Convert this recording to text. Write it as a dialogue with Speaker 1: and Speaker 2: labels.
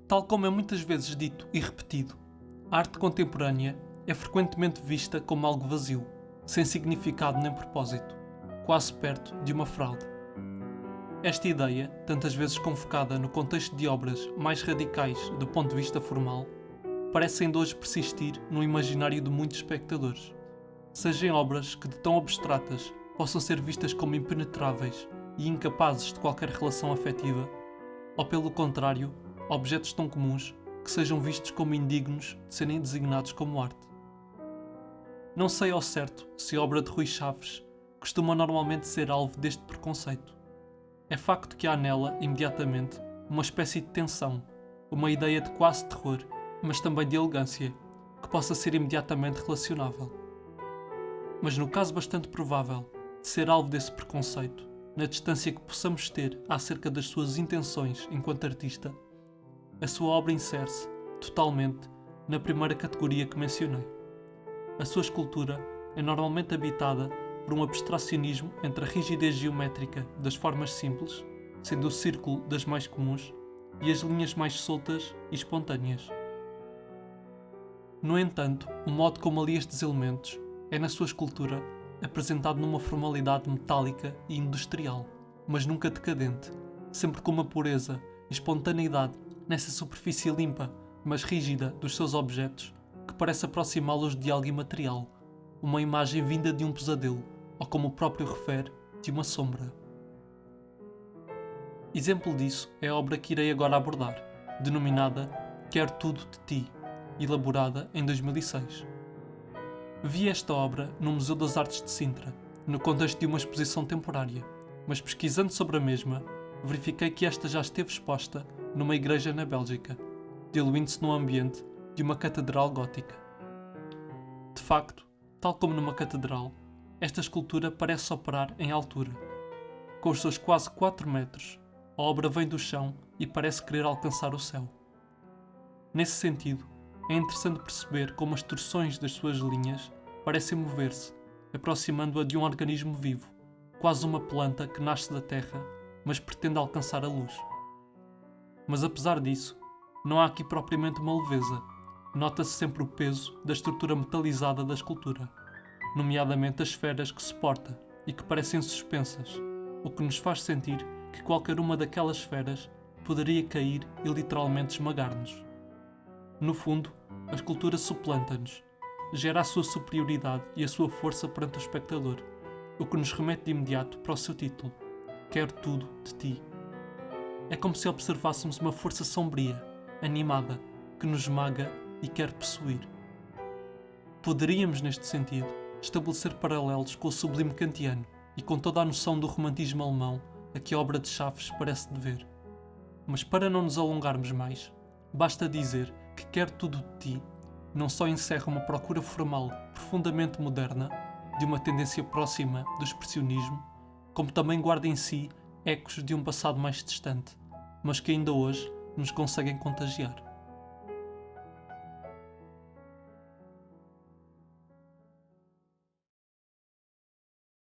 Speaker 1: Tal como é muitas vezes dito e repetido, a arte contemporânea é frequentemente vista como algo vazio, sem significado nem propósito, quase perto de uma fraude. Esta ideia, tantas vezes convocada no contexto de obras mais radicais do ponto de vista formal, parece ainda hoje persistir no imaginário de muitos espectadores, seja em obras que de tão abstratas possam ser vistas como impenetráveis e incapazes de qualquer relação afetiva, ou pelo contrário, objetos tão comuns que sejam vistos como indignos de serem designados como arte. Não sei ao certo se a obra de Rui Chaves costuma normalmente ser alvo deste preconceito. É facto que há nela, imediatamente, uma espécie de tensão, uma ideia de quase terror, mas também de elegância, que possa ser imediatamente relacionável. Mas no caso bastante provável de ser alvo desse preconceito, na distância que possamos ter acerca das suas intenções enquanto artista, a sua obra insere-se, totalmente, na primeira categoria que mencionei. A sua escultura é normalmente habitada por um abstracionismo entre a rigidez geométrica das formas simples, sendo o círculo das mais comuns, e as linhas mais soltas e espontâneas. No entanto, o modo como alia estes elementos é, na sua escultura, apresentado numa formalidade metálica e industrial, mas nunca decadente, sempre com uma pureza e espontaneidade nessa superfície limpa, mas rígida dos seus objetos, que parece aproximá-los de algo imaterial, uma imagem vinda de um pesadelo, ou como o próprio refere, de uma sombra. Exemplo disso é a obra que irei agora abordar, denominada Quero Tudo de Ti, elaborada em 2006. Vi esta obra no Museu das Artes de Sintra, no contexto de uma exposição temporária, mas pesquisando sobre a mesma, verifiquei que esta já esteve exposta numa igreja na Bélgica, diluindo-se no ambiente de uma catedral gótica. De facto, tal como numa catedral, esta escultura parece operar em altura. Com os seus quase 4 metros, a obra vem do chão e parece querer alcançar o céu. Nesse sentido, é interessante perceber como as torções das suas linhas parecem mover-se, aproximando-a de um organismo vivo, quase uma planta que nasce da terra, mas pretende alcançar a luz. Mas apesar disso, não há aqui propriamente uma leveza. Nota-se sempre o peso da estrutura metalizada da escultura, nomeadamente as esferas que suporta e que parecem suspensas, o que nos faz sentir que qualquer uma daquelas esferas poderia cair e literalmente esmagar-nos. No fundo, a escultura suplanta-nos, gera a sua superioridade e a sua força perante o espectador, o que nos remete de imediato para o seu título, Quero Tudo de Ti. É como se observássemos uma força sombria, animada, que nos esmaga e quer possuir. Poderíamos, neste sentido, estabelecer paralelos com o sublime kantiano e com toda a noção do romantismo alemão a que a obra de Chaves parece dever. Mas para não nos alongarmos mais, basta dizer que Quero Tudo de Ti não só encerra uma procura formal profundamente moderna, de uma tendência próxima do expressionismo, como também guarda em si ecos de um passado mais distante, mas que ainda hoje nos conseguem contagiar.